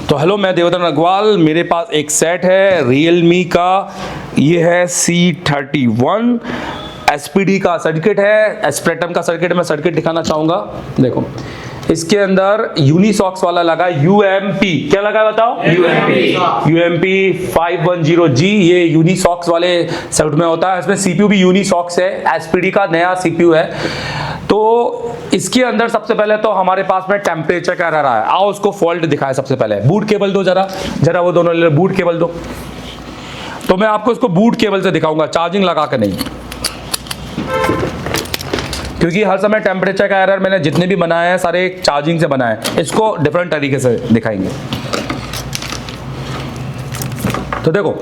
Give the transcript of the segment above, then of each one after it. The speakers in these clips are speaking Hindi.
तो हेलो, मैं देवदत्त अग्रवाल। मेरे पास एक सेट है Realme का, ये है C31। SPD का सर्किट है, एस्प्रेटम का सर्किट है। मैं सर्किट दिखाना चाहूँगा। देखो, इसके अंदर यूनिसॉक्स वाला लगा UMP। क्या लगा है बताओ? UMP 510G। ये यूनिसॉक्स वाले सेट में होता है। इसमें CPU भी यूनिसॉक्स है, SPD का नया CPU है। तो इसके अंदर सबसे पहले तो हमारे पास में टेम्परेचर का एरर आया। आओ उसको फॉल्ट दिखाए। सबसे पहले बूट केबल दो, जरा वो दोनों बूट केबल दो। तो मैं आपको इसको बूट केबल से दिखाऊंगा, चार्जिंग लगा के नहीं, क्योंकि हर समय टेम्परेचर का एरर मैंने जितने भी बनाए हैं सारे चार्जिंग से बनाए हैं। इसको डिफरेंट तरीके से दिखाएंगे। तो देखो,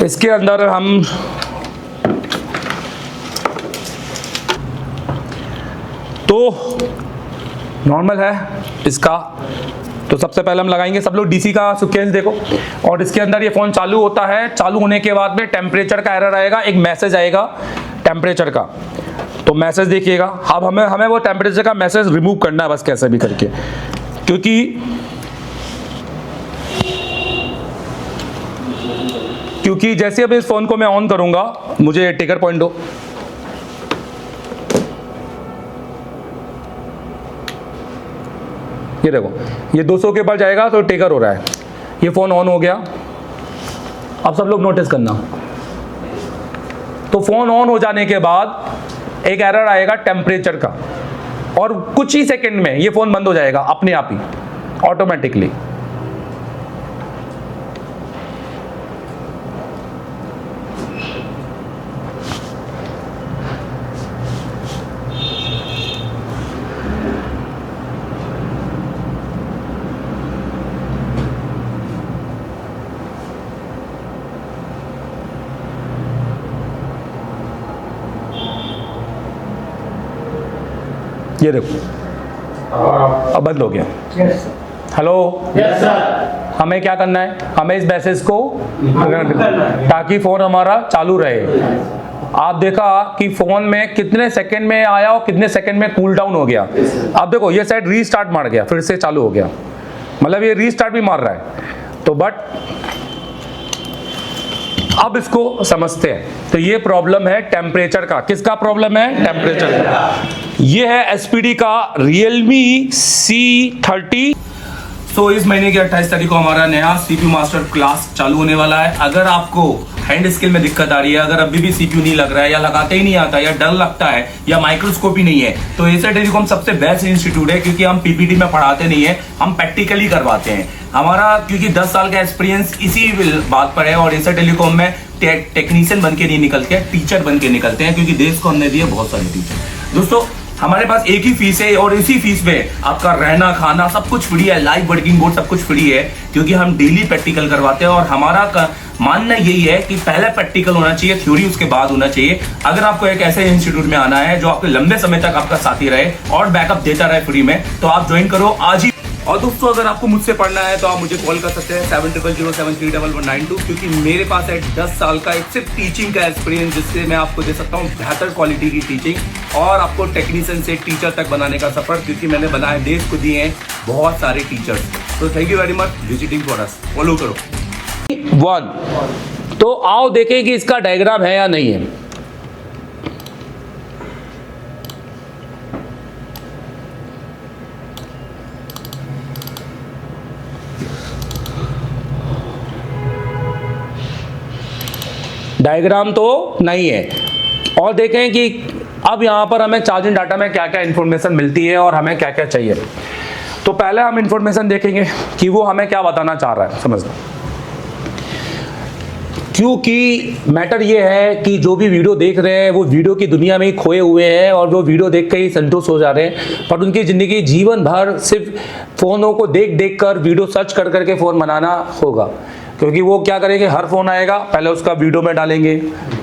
इसके अंदर हम तो नॉर्मल है इसका। तो सबसे पहले हम लगाएंगे, सब लोग डीसी का सीक्वेंस देखो। और इसके अंदर ये फोन चालू होता है। चालू होने के बाद में टेम्परेचर का एरर आएगा, एक मैसेज आएगा टेम्परेचर का। तो मैसेज देखिएगा। अब हमें वो टेम्परेचर का मैसेज रिमूव करना है, बस कैसे भी करके। क्योंकि जैसे अब इस फोन को मैं ऑन करूंगा, मुझे टिकर पॉइंट दो। ये देखो, ये 200 के ऊपर जाएगा तो टिकर हो रहा है। ये फोन ऑन हो गया। अब सब लोग नोटिस करना। तो फोन ऑन हो जाने के बाद एक एरर आएगा टेम्परेचर का, और कुछ ही सेकंड में ये फोन बंद हो जाएगा अपने आप ही, ऑटोमेटिकली। ये देखो, अब बंद हो गया। हेलो, हमें क्या करना है? हमें इस मैसेज को ताकि फोन हमारा चालू रहे। आप देखा कि फोन में कितने सेकंड में आया और कितने सेकंड में कूल डाउन हो गया। अब देखो, ये शायद रीस्टार्ट मार गया, फिर से चालू हो गया। मतलब ये रीस्टार्ट भी मार रहा है। तो बट अब इसको समझते हैं। तो ये प्रॉब्लम है टेम्परेचर का। किसका प्रॉब्लम है? टेम्परेचर का। ये है SPD का Realme C30। तो इस महीने की 28 तारीख को हमारा नया CPU मास्टर क्लास चालू होने वाला है। अगर आपको हैंड स्किल में दिक्कत आ रही है, अगर अभी भी CPU नहीं लग रहा है, या लगाते ही नहीं आता, या डर लगता है, या माइक्रोस्कोप ही नहीं है, तो एसर टेलीकॉम सबसे बेस्ट इंस्टीट्यूट है। क्योंकि हम PPT में पढ़ाते नहीं है, हम प्रैक्टिकली करवाते हैं। हमारा क्योंकि 10 साल का एक्सपीरियंस इसी बात पर है। और एसर टेलीकॉम में टेक्नीशियन बन के नहीं निकलते हैं, टीचर बन के निकलते हैं। क्योंकि देश को हमने दिए बहुत सारे टीचर। दोस्तों, हमारे पास एक ही फीस है, और इसी फीस में आपका रहना खाना सब कुछ फ्री है, लाइव वर्किंग बोर्ड सब कुछ फ्री है। क्योंकि हम डेली प्रैक्टिकल करवाते हैं। और हमारा मानना यही है कि पहले प्रैक्टिकल होना चाहिए, थ्योरी उसके बाद होना चाहिए। अगर आपको एक ऐसे इंस्टीट्यूट में आना है जो आपके लंबे समय तक आपका साथी रहे और बैकअप देता रहे फ्री में, तो आप ज्वाइन करो आज ही। और दोस्तों, अगर आपको मुझसे पढ़ना है तो आप मुझे कॉल कर सकते हैं 7007311192। क्योंकि मेरे पास है 10 साल का एक सिर्फ टीचिंग का एक्सपीरियंस, जिससे मैं आपको दे सकता हूँ बेहतर क्वालिटी की टीचिंग और आपको टेक्नीशियन से टीचर तक बनाने का सफर। क्योंकि मैंने बनाए, देश को दिए हैं बहुत सारे टीचर्स। तो thank you very much visiting for us. Follow करो। 1 तो आओ देखें कि इसका डायग्राम है या नहीं है। डायग्राम तो नहीं है। और देखें कि अब यहां पर हमें चार्जिंग डाटा में क्या क्या इंफॉर्मेशन मिलती है और हमें क्या क्या चाहिए। तो पहले हम इंफॉर्मेशन देखेंगे कि वो हमें क्या बताना चाह रहा है, समझना। क्योंकि मैटर ये है कि जो भी वीडियो देख रहे हैं वो वीडियो की दुनिया में ही खोए हुए हैं, और वो वीडियो देख के ही संतुष्ट हो जा रहे हैं। पर उनकी ज़िंदगी जीवन भर सिर्फ फ़ोनों को देख देख कर, वीडियो सर्च कर करके फ़ोन बनाना होगा। क्योंकि वो क्या करेंगे, हर फ़ोन आएगा पहले उसका वीडियो में डालेंगे,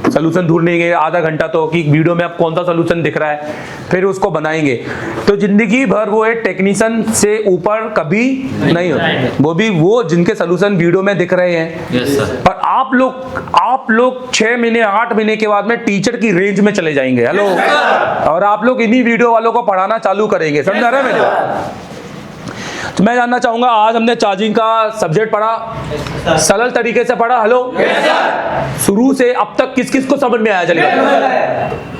सोल्यूशन ढूंढेंगे आधा घंटा, तो कि वीडियो में अब कौन सा सोल्यूशन दिख रहा है, फिर उसको बनाएंगे। तो जिंदगी भर वो एक टेक्नीशियन से ऊपर कभी नहीं होता, वो भी वो जिनके सोल्यूशन वीडियो में दिख रहे हैं। yes, पर आप लोग 6 महीने 8 महीने के बाद में टीचर की रेंज में चले जाएंगे। हेलो, और आप लोग इन्हीं वीडियो वालों को पढ़ाना चालू करेंगे। समझा रहे मेरे? तो मैं जानना चाहूंगा आज हमने चार्जिंग का सब्जेक्ट पढ़ा, सरल तरीके से पढ़ा? हेलो, शुरू से अब तक किस किस को समझ में आया? चलिए,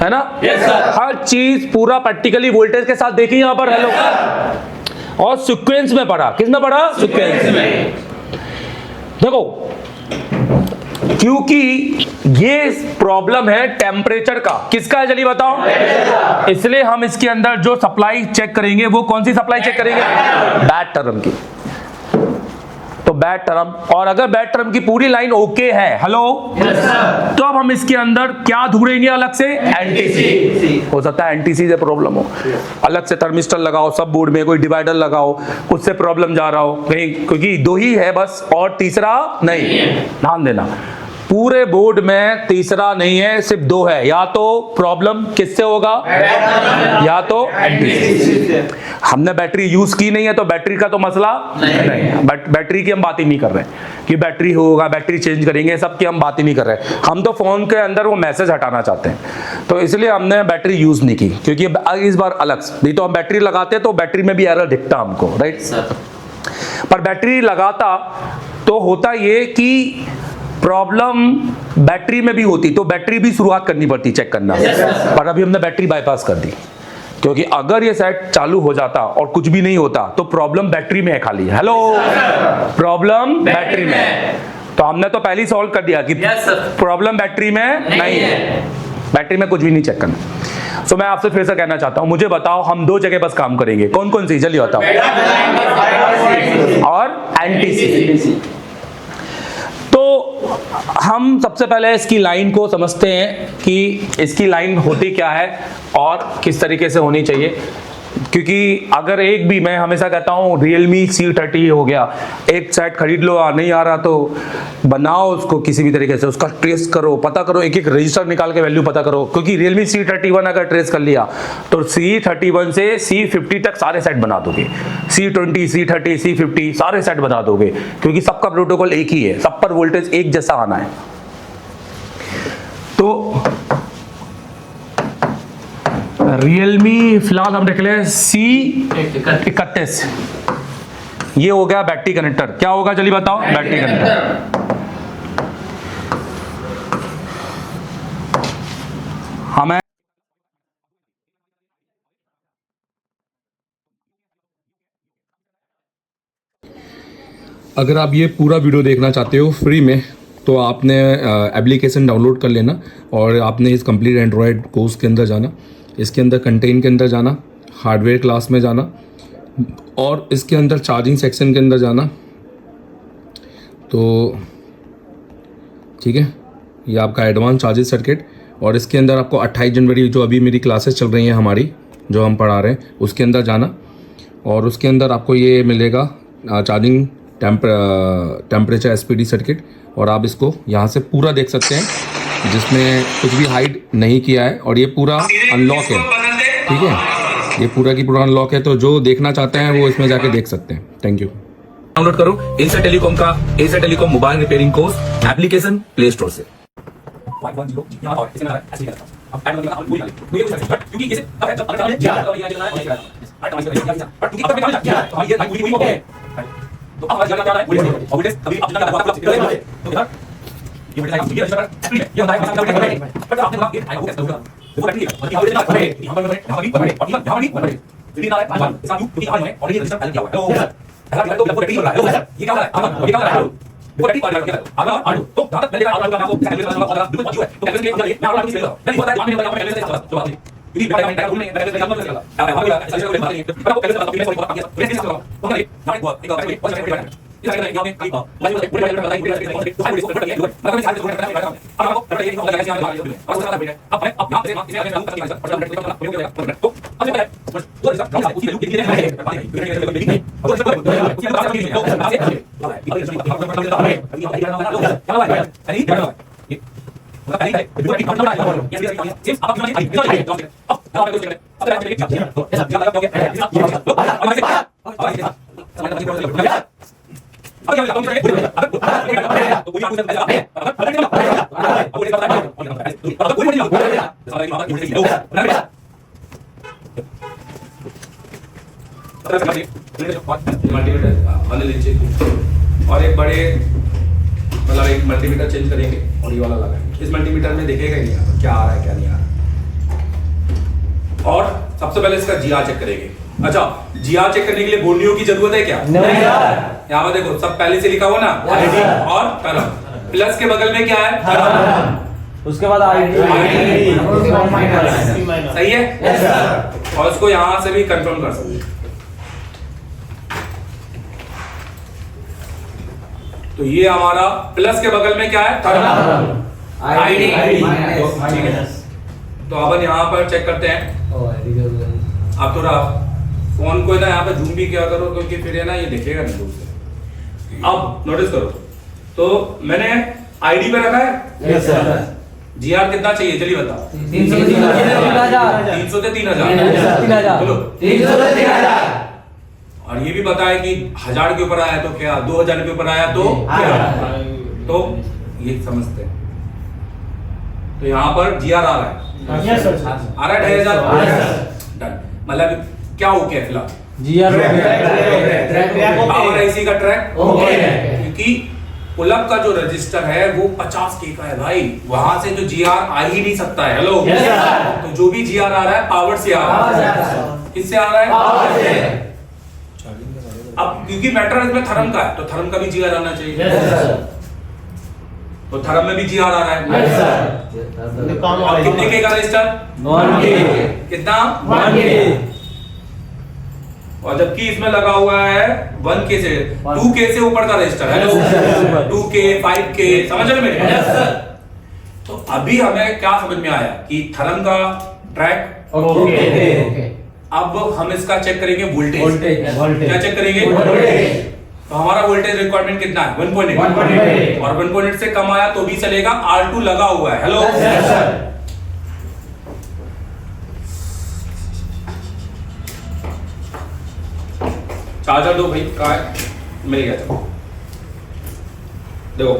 है ना? हर चीज पूरा प्रैक्टिकली वोल्टेज के साथ देखी यहां पर। हेलो, और सीक्वेंस में पढ़ा। किस में पढ़ा? सीक्वेंस में। देखो, क्योंकि ये प्रॉब्लम है टेम्परेचर का। किसका है चलिए बताओ? इसलिए हम इसके अंदर जो सप्लाई चेक करेंगे वो कौन सी सप्लाई चेक करेंगे? बैड टर्म की। तो बैड टर्म, और अगर बैड टर्म की पूरी लाइन ओके है, हेलो, तो अब हम इसके अंदर क्या ढूंढेंगे अलग से? एंटीसी। हो सकता है एंटीसी से प्रॉब्लम हो, अलग से थर्मिस्टर लगाओ, सब बोर्ड में कोई डिवाइडर लगाओ, उससे प्रॉब्लम जा रहा हो कहीं, क्योंकि दो ही है बस और तीसरा नहीं। ध्यान देना, पूरे बोर्ड में तीसरा नहीं है, सिर्फ दो है। या तो प्रॉब्लम किससे होगा? या तो एंटीसी। हमने बैटरी यूज की नहीं है तो बैटरी का तो मसला नहीं, बट बैटरी की हम बात ही नहीं कर रहे कि बैटरी होगा, बैटरी चेंज करेंगे, सब की हम बात ही नहीं कर रहे। हम तो फोन के अंदर वो मैसेज हटाना चाहते हैं, तो इसलिए हमने बैटरी यूज नहीं की, क्योंकि इस बार अलग नहीं तो हम बैटरी लगाते तो बैटरी में भी एरर दिखता हमको, राइट? पर बैटरी लगाता तो होता ये कि प्रॉब्लम बैटरी में भी होती, तो बैटरी भी शुरुआत करनी पड़ती चेक करना। पर अभी हमने बैटरी बाईपास कर दी, क्योंकि अगर ये सेट चालू हो जाता और कुछ भी नहीं होता तो प्रॉब्लम बैटरी में है खाली। हेलो, प्रॉब्लम बैटरी में। तो हमने तो पहले ही सॉल्व कर दिया कि प्रॉब्लम बैटरी में नहीं है, बैटरी में कुछ भी नहीं चेक करना। तो मैं आपसे फिर से कहना चाहता हूं, मुझे बताओ हम दो जगह बस काम करेंगे, कौन कौन सी? जल्दी बताओ। और एंटीसी। तो हम सबसे पहले इसकी लाइन को समझते हैं कि इसकी लाइन होती क्या है और किस तरीके से होनी चाहिए। क्योंकि अगर एक भी, मैं हमेशा कहता हूँ Realme C30 हो गया, एक सेट खरीद लो, नहीं आ रहा तो बनाओ उसको किसी भी तरीके से, उसका ट्रेस करो, पता करो, एक एक रजिस्टर निकाल के वैल्यू पता करो। क्योंकि Realme C31 अगर ट्रेस कर लिया तो C31 से C50 तक सारे सेट बना दोगे, C20, C30, C50 सारे सेट बना दोगे, क्योंकि सबका प्रोटोकॉल एक ही है, सब पर वोल्टेज एक जैसा आना है। तो Realme फिलहाल हम देख ले C31, ये हो गया बैटरी कनेक्टर। क्या होगा चलिए बताओ? Battery connector. हमें अगर आप ये पूरा वीडियो देखना चाहते हो फ्री में, तो आपने एप्लीकेशन डाउनलोड कर लेना और आपने इस कंप्लीट एंड्रॉयड कोर्स के अंदर जाना, इसके अंदर कंटेन के अंदर जाना, हार्डवेयर क्लास में जाना और इसके अंदर चार्जिंग सेक्शन के अंदर जाना। तो ठीक है, ये आपका एडवांस चार्जिंग सर्किट, और इसके अंदर आपको 28 जनवरी जो अभी मेरी क्लासेस चल रही हैं हमारी, जो हम पढ़ा रहे हैं, उसके अंदर जाना और उसके अंदर आपको ये मिलेगा चार्जिंग टेम्परेचर SPD सर्किट, और आप इसको यहाँ से पूरा देख सकते हैं, जिसमें कुछ भी हाइड नहीं किया है, और ये पूरा अनलॉक है। ठीक है, ये पूरा की पूरा अनलॉक है, तो जो देखना चाहते हैं वो इसमें जाके देख सकते हैं। Thank you. डाउनलोड करो एशिया टेलीकॉम का Asia telecom mobile repairing course application play store से। तो अब हमारा क्या है? वोल्टेज अभी आप जितना आपको तो इधर ये वोल्टेज आएगा, ये होता है पर आपने बोला ये आएगा वो देखो बैटरी है, मतलब वोल्टेज ना बढ़े, यहां पर यहां भी बढ़े, यदि ना है इसका क्योंकि यहां है ऑलरेडी रजिस्टर पहले किया हुआ है। तो ऐसा तो बैटरी हो रहा है, ये क्या हो रहा है? ये क्या हो रहा है? वो बैटरी पार कर अब आलू तो जहां तक मैंने कहा आलू आपको कैलकुलेट करना होगा, बिल्कुल पहुंच है तो कैलकुलेट कर लिए मैं आलू नहीं मैंने पता है आपने बताया कैलकुलेट करना जो बात है, क्योंकि बैटरी में रूल में कैलकुलेट करना पड़ेगा। अब हम लोग ऐसा करके बात करेंगे, पर आपको कैलकुलेट करना पड़ेगा, सॉरी बात कैसे करो तो क्या है वो एक बैटरी बहुत सारे बैटरी इस तरह के गांव में कई बार पूरे पूरे बताइए पूरे तो हाई रिस्क करके मतलब मैं सारे जोड़ करना है। अब आपको बैटरी एक लगा के यहां और उसका बैटरी अब मैं अब यहां से इसे आगे लागू करके और बैटरी का प्रयोग करेगा तो अब ये वो रिस्क ग्राउंड उसी वैल्यू के लिए है और उसको उसी बात के लिए तो मल्टीमीटर वाले नीचे और एक बड़े मतलब एक मल्टीमीटर चेंज करेंगे और ये वाला लगाएंगे। इस मल्टीमीटर में दिखेगा ही नहीं यहाँ पर क्या आ रहा है क्या नहीं आ रहा। और सबसे पहले इसका जीआर चेक करेंगे। अच्छा, जीआर चेक करने के लिए बोर्नियो की जरूरत है क्या? नहीं सर। यहाँ पर देखो सब पहले से लिखा हुआ ना आईडी और टर्म, प्लस के बगल में क्या है? टर्म, उसके बाद आईडी सही है। और उसको यहां से भी कंफर्म कर सकते हैं। तो ये हमारा प्लस के बगल में क्या है? Term, ID. ठीक है, तो अपन यहां पर चेक करते हैं। आप थोड़ा फोन को ना यहाँ पे जूम भी क्या करो क्योंकि फिर है ना ये दिखेगा नहीं दूर से। अब नोटिस करो, तो मैंने आईडी पे रखा है। Yes sir. जीआर कितना चाहिए चलिए बताओ। 300 से 3000 300 से 3000 बोलो। 300 से 3000 और ये भी पता है कि 1000 के ऊपर आया तो क्या, 2000 के ऊपर आया तो क्या, तो ये समझते हैं। तो यहाँ पर जीआर आ रहा है, यस सर। आ रहा है 2500 डन। मतलब क्या हो गया फिलहाल? जीआर पावर आईसी का ट्रैक ओके है। क्योंकि पुलअप का जो रजिस्टर है वो 50K का है भाई, वहां से जो जीआर आ ही नहीं सकता है। हेलो, तो जो भी जीआर आ रहा है पावर से आ रहा है। किससे आ रहा है? पावर से। अब क्योंकि मैटर इसमें थर्म का है तो थर्म का भी जीआर आना चाहिए। तो थर्म में भी जीआर आ रहा है। अब कितने के का रजिस्टर? 1K। कितना? 1K। और जबकि इसमें लगा हुआ है 1K से 2K से ऊपर का रजिस्टर है। 2K 5K समझ रहे मेरे? तो अभी हमें क्या समझ में आया कि थर्म का ट्रैक ओके। अब हम इसका चेक करेंगे वोल्टेज। वोल्टेज क्या चेक करेंगे? तो हमारा वोल्टेज रिक्वायरमेंट कितना है? 1.8 और 1.8 से कम आया तो भी चलेगा, R2 लगा हुआ है। हेलो, चार्जर दो भाई, कहाँ है? मिल गया। चलो देखो,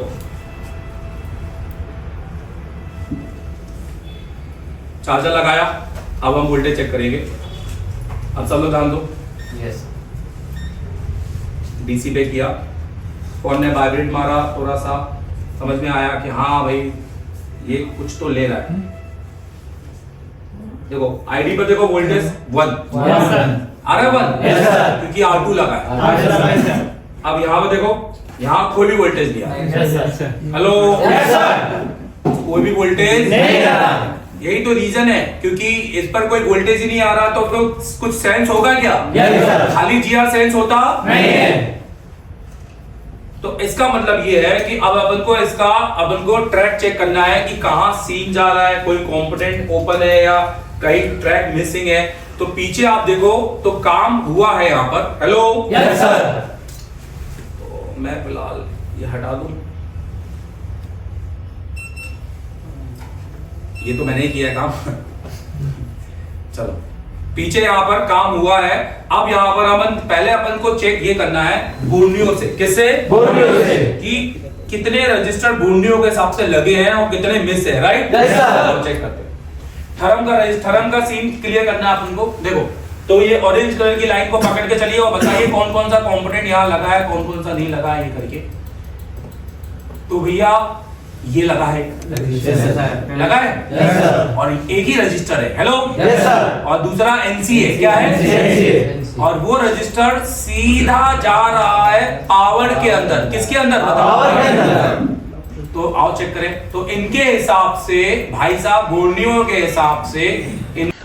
चार्जर लगाया, अब हम वोल्टेज चेक करेंगे। अब सब लोग ध्यान दो। डीसी पे किया, फोन ने वाइब्रेट मारा, थोड़ा सा समझ में आया कि हाँ भाई ये कुछ तो ले रहा है। देखो आईडी पर देखो वोल्टेज 1 आ रहा है 1 क्योंकि R2 लगा है। अब यहाँ पे देखो, यहाँ कोई भी वोल्टेज नहीं आ रहा। हेलो, कोई भी वोल्टेज नहीं आ रहा। यही तो रीजन है, क्योंकि इस पर कोई वोल्टेज ही नहीं आ रहा तो कुछ सेंस होगा क्या? खाली जीआर सेंस होता नहीं है। तो इसका मतलब ये है कि अब अपन को ट्रैक चेक करना है कि कहां सीन जा रहा है, कोई कंपोनेंट ओपन है या कहीं ट्रैक मिसिंग है। तो पीछे आप देखो तो काम हुआ है यहाँ पर। Hello, yes sir. तो मैं फिलहाल ये हटा दूं, ये तो मैंने ही किया है काम। चलो, पीछे यहाँ पर काम हुआ है। अब यहाँ पर अपन को चेक ये करना है बोर्नियो से। किससे? बोर्नियो से। कि कितने रजिस्टर बोर्नियो के हिसाब से लगे हैं और कितने मिस है। राइट, चेक करते हैं। थर्म का सीन क्लियर करना है अपन को। देखो, तो ये ऑरेंज कलर की लाइन को पकड़ के चलिए और बताइए कौन कौन सा कंपोनेंट यहाँ लगा है, कौन कौन सा नहीं लगा है, ये करके। तो भैया ये लगा है, लगा है और एक ही रजिस्टर है। हेलो, और दूसरा एनसी है। क्या है? और वो रजिस्टर सीधा जा रहा है पावर के अंदर। किसके अंदर? पावर के अंदर। तो आओ चेक करें। तो इनके हिसाब से भाई साहब, बोर्नियो के हिसाब से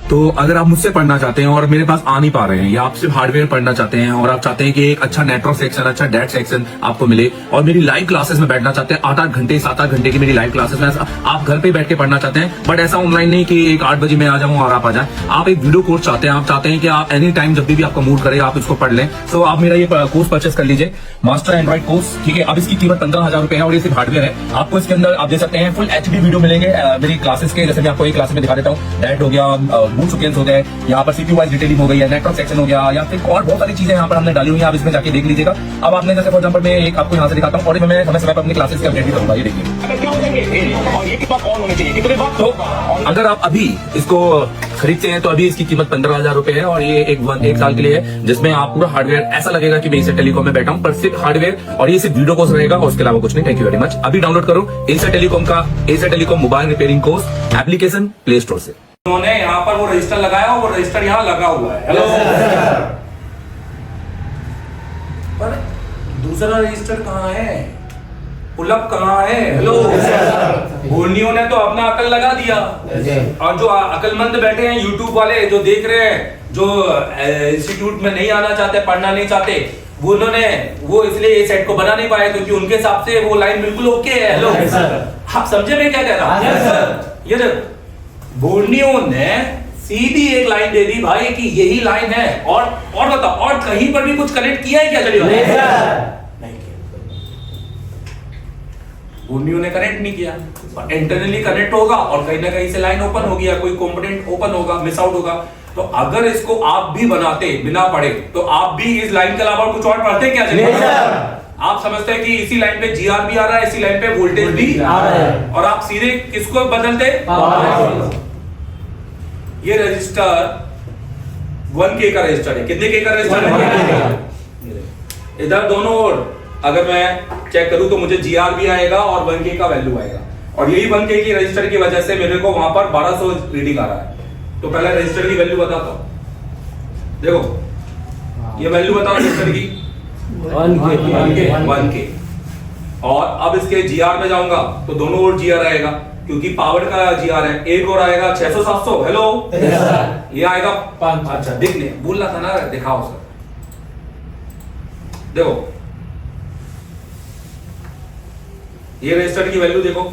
तो अगर आप मुझसे पढ़ना चाहते हैं और मेरे पास आ नहीं पा रहे हैं, या आप सिर्फ हार्डवेयर पढ़ना चाहते हैं और आप चाहते हैं कि एक अच्छा नेटवर्क सेक्शन, अच्छा डेट सेक्शन आपको मिले और मेरी लाइव क्लासेस में बैठना चाहते हैं, 8-8 घंटे 7-8 घंटे की मेरी लाइव क्लासेस में आप घर पे बैठ के पढ़ना चाहते हैं, बट ऐसा ऑनलाइन नहीं कि एक 8 बजे मैं आ जाऊँ और आप आ जाए। आप एक वीडियो कोर्स चाहते हैं, आप चाहते हैं कि आप एनी टाइम जब भी आपका मूड करे आप इसको पढ़ लें, तो आप मेरा ये कोर्स परचेस कर लीजिए, मास्टर एंड्रॉइड कोर्स। ठीक है, अब इसकी कीमत 15,000 रुपए है और ये सिर्फ हार्डवेयर है। आपको इसके अंदर आप दे सकते हैं फुल HD वीडियो मिलेंगे मेरी क्लासेस के। जैसे मैं आपको एक क्लास में दिखा देता हूँ, डेट हो गया, बूट सुकेंस हो गए, यहाँ पर सीपीयू वाइज डिटेलिंग हो गई है, नेटवर्क सेक्शन हो गया, या फिर और बहुत सारी चीजें यहाँ पर हमने डाली हुई है, आप इसमें जाके देख लीजिएगा। अब आपने जैसे फॉर एग्जाम्पल मैं एक आपको यहाँ से दिखाता हूँ और मैं समय समय पर अपनी क्लासेस के अपडेट भी करूंगा। ये देखिए, तो अगर आप अभी इसको खरीदते हैं तो अभी इसकी कीमत 15,000 रुपए है और ये एक साल के लिए है, जिसमें आप पूरा हार्डवेयर ऐसा लगेगा कि मैं इसे टेलीकॉम में बैठा हूँ, पर सिर्फ हार्डवेयर और ये सिर्फ वीडियो कोर्स रहेगा और उसके अलावा कुछ नहीं। Thank you very much. अभी डाउनलोड करो एशिया टेलीकॉम का Asia telecom mobile repairing course application play store से। उन्होंने यहाँ पर वो रजिस्टर लगाया और वो रजिस्टर यहाँ लगा हुआ है। हेलो, पर दूसरा रजिस्टर कहाँ है? पुलअप कहाँ है? हेलो, बोर्नियो ने तो अपना अकल लगा दिया और जो अकलमंद बैठे हैं यूट्यूब वाले जो देख रहे हैं, जो इंस्टीट्यूट में नहीं आना चाहते, पढ़ना नहीं चाहते, वो इसलिए ये सेट को बना नहीं पाए क्योंकि उनके हिसाब से वो लाइन बिल्कुल ओके है। हेलो, आप समझे मैं क्या कह रहा हूँ? ये देखो, बोर्नियो ने सीधी एक लाइन दे दी भाई कि यही लाइन है और बताओ, और कहीं पर भी कुछ कनेक्ट किया है क्या? चलिए, नहीं किया। बोर्नियो ने कनेक्ट नहीं किया और इंटरनली कनेक्ट होगा और कहीं ना कहीं से लाइन ओपन होगी या कोई कंपोनेंट ओपन होगा, मिस आउट होगा। तो अगर इसको आप भी बनाते बिना पढ़े तो आप भी इस लाइन के अलावा कुछ और पढ़ते क्या? चलिए, आप समझते हैं कि इसी लाइन पे जीआर भी आ रहा है, इसी लाइन पे वोल्टेज भी आ रहा है और आप सीधे किसको बदलते? ये रजिस्टर 1K का रजिस्टर है। कितने के का रजिस्टर है? इधर दोनों ओर अगर मैं चेक करूं तो मुझे जीआर भी आएगा और 1K का वैल्यू आएगा और यही 1K की रजिस्टर की वजह से मेरे को वहां पर 1200 रीडिंग आ रहा है। तो पहले रजिस्टर की वैल्यू बताता हूं। देखो, ये वैल्यू बताओ रजिस्टर की 1K और अब इसके जीआर में जाऊंगा तो दोनों ओर जीआर आएगा क्योंकि पावर का जीआर है। एक और आएगा 600-700। हेलो, ये आएगा 5। अच्छा, दिखने बोलना था ना, दिखाओ सर। देखो, ये रजिस्टर की वैल्यू देखो,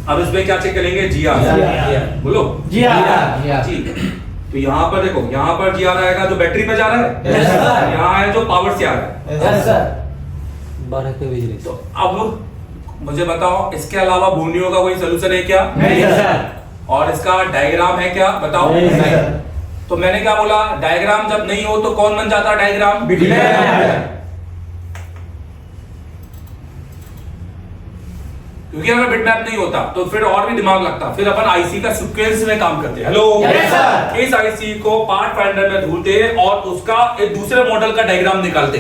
अब इसमें क्या चेक करेंगे? जीआर। बोलो जीआर। जी, तो यहाँ पर देखो, यहाँ पर जीआर आएगा जो बैटरी पे जा रहा है, यहाँ है जो पावर से आ रहा है। 12 के बिजली। तो अब मुझे बताओ, इसके अलावा बोर्नियो का कोई सोल्यूशन है क्या? नहीं सर। और इसका डायग्राम है क्या? बताओ। नहीं। तो मैंने क्या बोला? डायग्राम जब नहीं हो तो कौन बन जाता डायग्राम? क्योंकि अगर बिटमैप नहीं होता तो फिर और भी दिमाग लगता, फिर अपन आईसी का सीक्वेंस में काम करते। हेलो, इस आईसी को पार्ट फाइंडर में ढूंढते और उसका एक दूसरे मॉडल का डायग्राम निकालते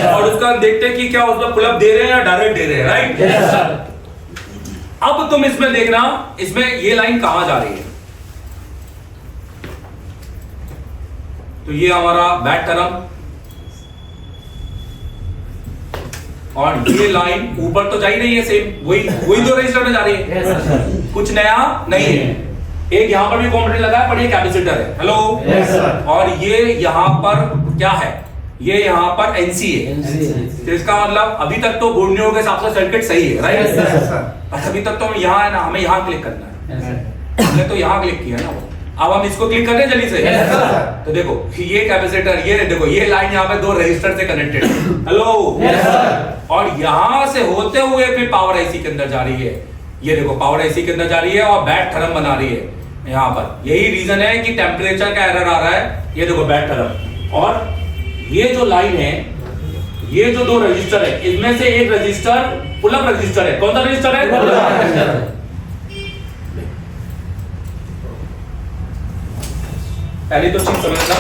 और उसका देखते कि क्या उसमें पुलअप दे रहे हैं या डायरेक्ट दे रहे हैं। राइट? अब तुम इसमें देखना, इसमें ये लाइन कहां जा रही है। तो ये हमारा बैक टर्म और ये लाइन ऊपर तो जा ही नहीं है, सेम वही दो रजिस्टर में जा रही है। कुछ नया नहीं है। एक यहां पर भी कंपोनेंट लगा है पर ये कैपेसिटर है। हेलो, और ये यहां पर क्या है? ये यहां पर एनसी है। तो इसका मतलब अभी तक तो बोर्नियो के हिसाब से सर्किट सही है। राइट? अभी तक तो यहाँ है ना, हमें यहाँ क्लिक करना है। हमने तो यहाँ क्लिक किया ना, अब हम इसको क्लिक करते हैं जल्दी से। तो देखो, ये कैपेसिटर, ये देखो, ये लाइन यहाँ पे 2 रजिस्टर से कनेक्टेड है। हेलो, और यहां से होते हुए फिर पावर आईसी के अंदर जा रही है। ये देखो, पावर आईसी के अंदर जा रही है और बैक थर्म बना रही है यहाँ पर। यही रीजन है कि टेम्परेचर का एरर आ रहा है। ये देखो बैक थर्म, और ये जो लाइन है, ये जो 2 रजिस्टर है, इनमें से एक रजिस्टर पुलअप रजिस्टर है। कौन सा रजिस्टर है? पहले तो चीज समझना,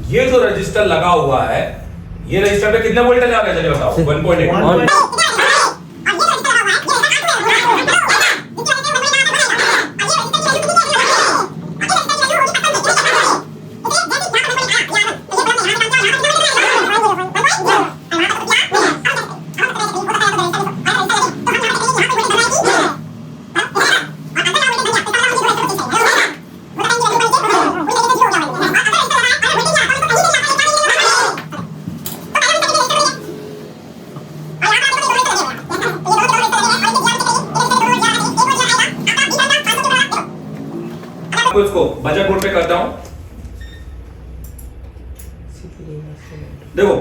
ये जो रजिस्टर लगा हुआ है, ये रजिस्टर पे कितने वोल्टेज आ रहे हैं? चलिए बताओ। 1.8। तो इसको बजट मोड पे करता हूं। देखो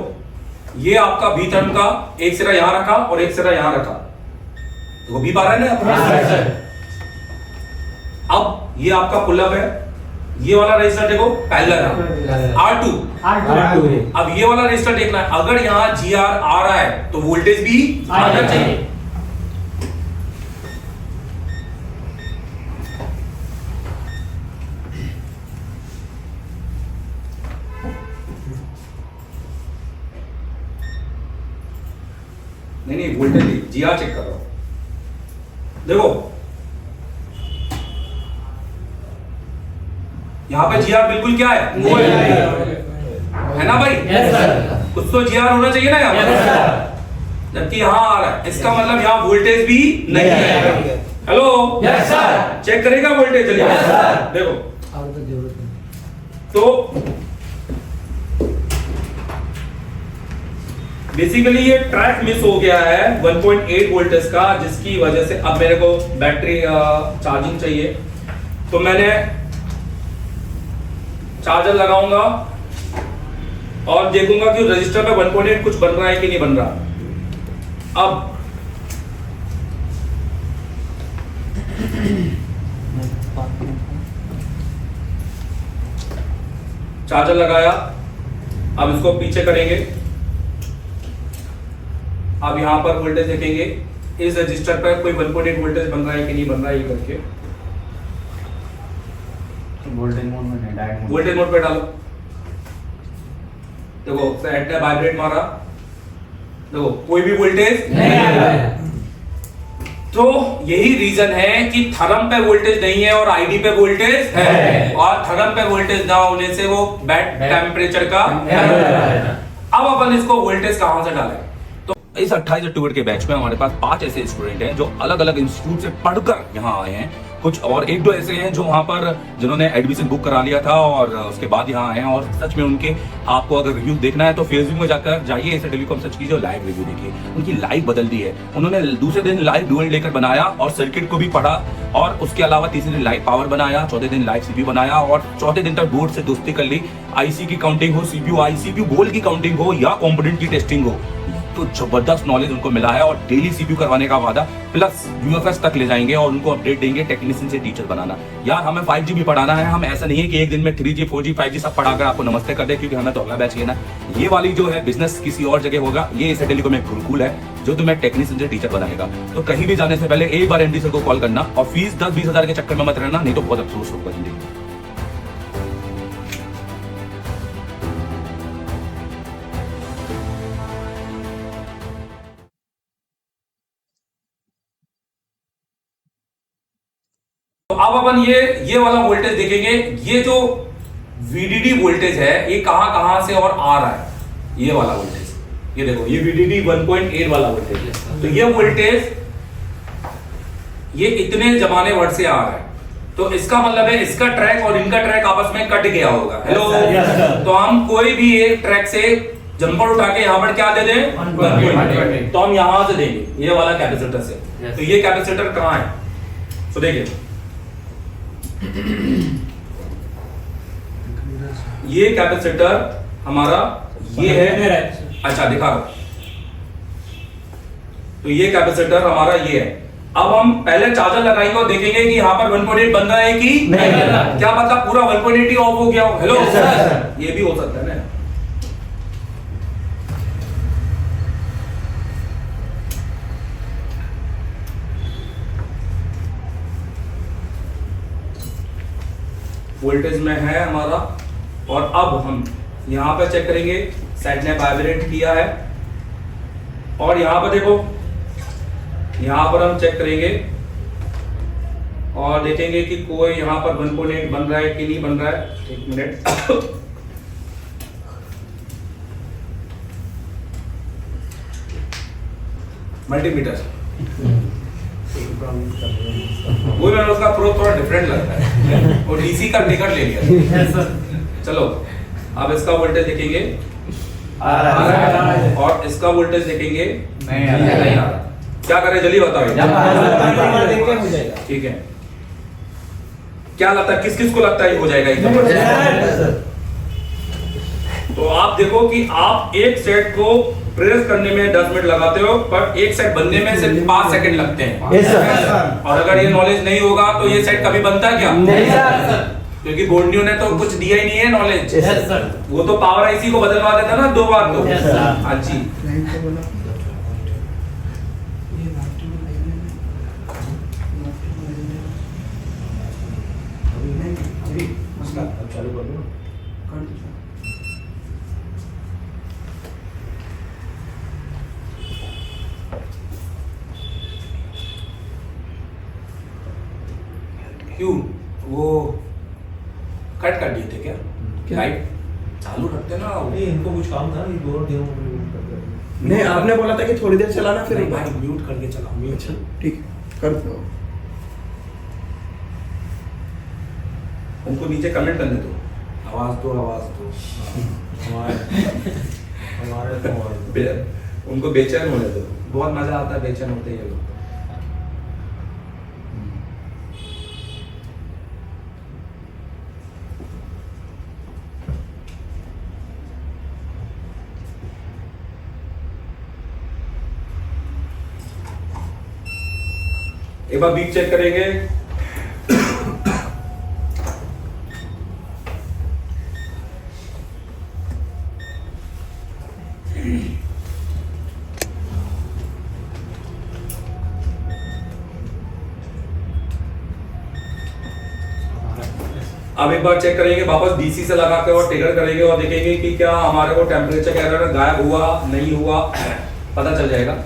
ये आपका बी टर्म का एक सिरा यहां रखा और एक सिरा यहां रखा, देखो बी पा रहा है ना अपना। अब ये आपका पुलअप है, ये वाला रजिस्टर देखो पैरेलल है R2। अब ये वाला रजिस्टर देखना है, अगर यहां GR आ रहा है तो वोल्टेज भी आना चाहिए। नहीं वोल्टेज नहीं, GR चेक कर रहा हूं। देखो यहां पे GR बिल्कुल क्या है ना भाई? कुछ तो GR होना चाहिए ना यहाँ पर, जबकि यहां आ रहा है, इसका मतलब यहां वोल्टेज भी नहीं है। हेलो चेक करेगा वोल्टेज? चलिए देखो और तो जरूरत नहीं। तो बेसिकली ये ट्रैक मिस हो गया है 1.8 वोल्टेज का, जिसकी वजह से अब मेरे को बैटरी चार्जिंग चाहिए। तो मैंने चार्जर लगाऊंगा और देखूंगा कि रजिस्टर में 1.8 कुछ बन रहा है कि नहीं बन रहा। अब चार्जर लगाया, अब इसको पीछे करेंगे। अब यहां पर वोल्टेज देखेंगे, इस रजिस्टर पर कोई 1.8 वोल्टेज बन रहा है कि नहीं बन रहा है, ये करके वोल्टेज मोड में नहीं, डायरेक्ट मोड। वोल्टेज मोड पे डालो। देखो सेट ने वाइब्रेट मारा, देखो कोई भी वोल्टेज नहीं आ रहा है। तो यही रीजन है कि थर्म पे वोल्टेज नहीं है और आईडी पे वोल्टेज है, और थर्म पे वोल्टेज ना होने से वो बेड टेम्परेचर का अब अपन इसको वोल्टेज कहां से डालें? इस 28 अक्टूबर के बैच में हमारे पास 5 ऐसे स्टूडेंट हैं जो अलग अलग इंस्टीट्यूट से पढ़कर यहाँ आए हैं। कुछ और 1-2 ऐसे हैं जो वहाँ पर जिन्होंने एडमिशन बुक करा लिया था और उसके बाद यहाँ आए हैं। और सच में उनके आपको अगर रिव्यू देखना है तो फेसबुक में जाकर जाइए, ऐसे टेलीकॉम सर्च कीजिए और लाइव रिव्यू देखिए। उनकी लाइफ बदल दी है। उन्होंने दूसरे दिन लाइव डुअल लेकर बनाया और सर्किट को भी पढ़ा, और उसके अलावा तीसरे दिन लाइव पावर बनाया, चौथे दिन लाइव सीपीयू बनाया, और चौथे दिन तक बोर्ड से दोस्ती कर ली। आईसी की काउंटिंग हो, सीपीयू बोल की काउंटिंग हो या कंपोनेंट की टेस्टिंग हो, तो जबरदस्त नॉलेज उनको मिला है। और डेली सीपीयू करवाने का वादा, प्लस यूएफएस तक ले जाएंगे और उनको अपडेट देंगे। टेक्नीशियन से टीचर बनाना, यार हमें 5G भी पढ़ाना है। हम ऐसा नहीं है कि एक दिन में 3G 4G 5G सब पढ़ाकर आपको नमस्ते कर दे, क्योंकि हमें तो अगला बैच लेना। ये वाली जो है बिजनेस किसी और जगह होगा, ये इस टेलीकॉम में गुरुकुल है जो तुम्हें टेक्नीशियन से टीचर बनाएगा। तो कहीं भी जाने से पहले एक बार एमडी सर को कॉल करना, और फीस 10-20 हजार के चक्कर में मत रहना, नहीं तो बहुत अफसोस होगा जिंदगी। तो अब अपन ये वाला वोल्टेज देखेंगे। ये जो VDD वोल्टेज है ये कहां से और आ रहा है, ये वाला वोल्टेज, ये देखो ये VDD 1.8 वाला वोल्टेज है। तो ये वोल्टेज ये इतने जमाने वर्ड से आ रहा है, तो इसका मतलब है इसका ट्रैक और इनका ट्रैक आपस में कट गया होगा। हेलो, तो हम कोई भी एक ट्रैक से जंपर उठा के यहाँ पर क्या दे दें, 1.8, तो हम यहां से देंगे ये वाला कैपेसिटर से। तो ये कैपेसिटर कहां है, तो देखिए ये कैपेसिटर हमारा ये है, अच्छा दिखा दो। तो ये कैपेसिटर हमारा ये है। अब हम पहले चार्जर लगाएंगे और देखेंगे कि यहाँ पर 1.8 बन रहा है कि नहीं बन रहा। क्या पता पूरा 1.8 ही ऑफ हो गया हो। हेलो ये भी हो सकता है ना। वोल्टेज में है हमारा, और अब हम यहां पर चेक करेंगे, सेट ने वाइब्रेट किया है। और यहां पर देखो, यहां पर हम चेक करेंगे और देखेंगे कि कोई यहां पर 1.8 बन रहा है कि नहीं बन रहा है। एक मिनट, मल्टीमीटर वो मैंने उसका प्रो थोड़ा डिफरेंट लगता है, और डीसी का टिकट ले लिया। चलो अब इसका वोल्टेज देखेंगे और इसका वोल्टेज देखेंगे, नहीं आ रहा। क्या करें जल्दी बताओ। ठीक है, क्या लगता है, किस किस को लगता है ये हो जाएगा एकदम? तो आप देखो कि आप एक सेट को प्रेस करने में 10 मिनट लगाते हो, पर एक सेट बनने में सिर्फ 5 सेकंड लगते हैं। और अगर ये नॉलेज नहीं होगा तो ये सेट कभी बनता है क्या? नहीं सर। क्योंकि बोर्डियो ने तो कुछ दिया ही नहीं है नॉलेज। Yes sir. वो तो पावर आईसी को बदलवा देता ना 2 बार तो। Yes, sir. हाँ जी। चालू कर दो। क्यों वो कट कर दिए थे क्या? लाइट चालू रखते ना। नहीं, इनको कुछ काम था, ये दोनों टीमों को म्यूट कर दो। नहीं, आपने बोला था कि थोड़ी देर चलाना फिर नहीं भाई, म्यूट करके चलाओ। म्यूट अच्छा ठीक है, कर दो। उनको नीचे कमेंट करने दो, आवाज दो, आवाज दो। हमारे तो उनको बेचैन होने दो, बहुत मजा आता है बेचैन होते ये लोग। एक बार बीट चेक करेंगे। अब एक बार चेक करेंगे वापस डीसी से लगा के और ट्रिगर करेंगे और देखेंगे कि क्या हमारे को टेम्परेचर का एरर गायब हुआ नहीं हुआ, पता चल जाएगा।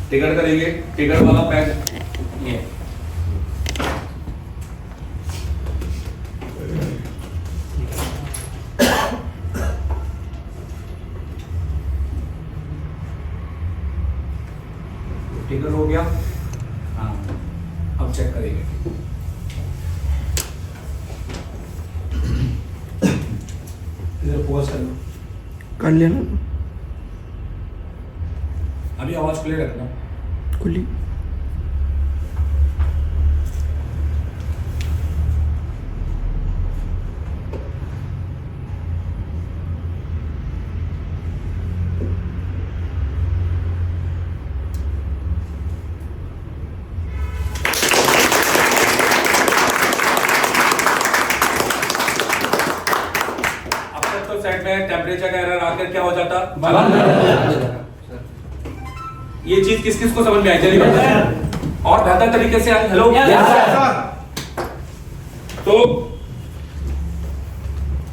ट्रिगर करेंगे, ट्रिगर वाला पैक ये ट्रिगर हो गया। हाँ, अब चेक करेंगे। इधर पॉज कर लो। कर लिया ना? अभी आवाज क्लियर रखना। खुली। अब तक तो सेट में टेम्परेचर का एरर आकर क्या हो जाता? ये चीज किस किस को समझ में आई चलिए बताएं। और बेहतर तरीके से आई। हेलो तो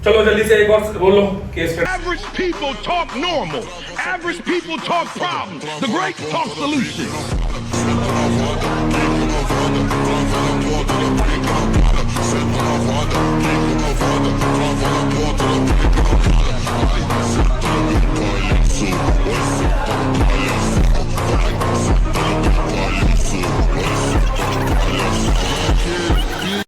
चलो जल्दी से एक और बोलो केस पे। Average people talk normal. Average people talk problems. The great talk solutions.